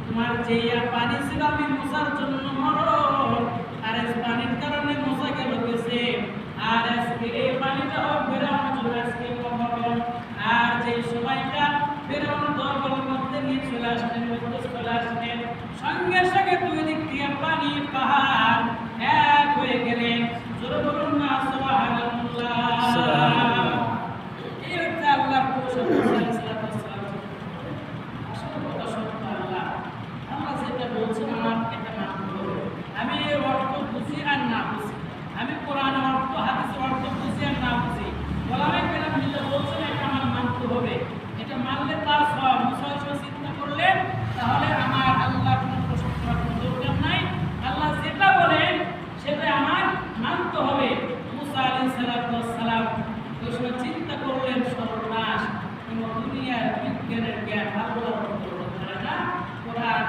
তোমার যে পানি ছিল আমি মুসার জন্য মরণ, আর এই পানির কারণে মুসা গেল গেছে, আর আজকে এই পানিটা ফেরাউন চলে আজকে মরণ। আর যে সময়টা ফেরাউন দরবারের মধ্যে নিয়ে চলে আসলেন, মধ্যে চলে আসলেন, সঙ্গে সঙ্গে দুই দিক দিয়ে পানি পাহাড় এক হয়ে গেলেন। জোরে বলুন না সুবহানাল্লাহ। এই হচ্ছে আল্লাহর প্রশংসা। আসলে কথা সত্য, আল্লাহ যেটা বলছেন আমার এটা মানতে হবে। আমি এই অর্থ বুঝি আর না বুঝি, আমি কোরআনের অর্থ হাদিসের অর্থ বুঝি আর না বুঝি, ওলামায়ে কেরাম যেটা বলছেন এটা আমার মানতে হবে। এটা মানলে তার সব মুসার চিন্তা করলে তাহলে আমার আল্লাহ কোনো প্রশ্ন করার কোনো দরকার নাই। আল্লাহ যেটা বলেন সেটা আমার মানতে হবে। মুসা আলাইহিস সালাম ওই সময় চিন্তা করলেন সর্বনাশ, কোনো দুনিয়ার বিজ্ঞানের জ্ঞান আল্লাহর উপর না, কোরআন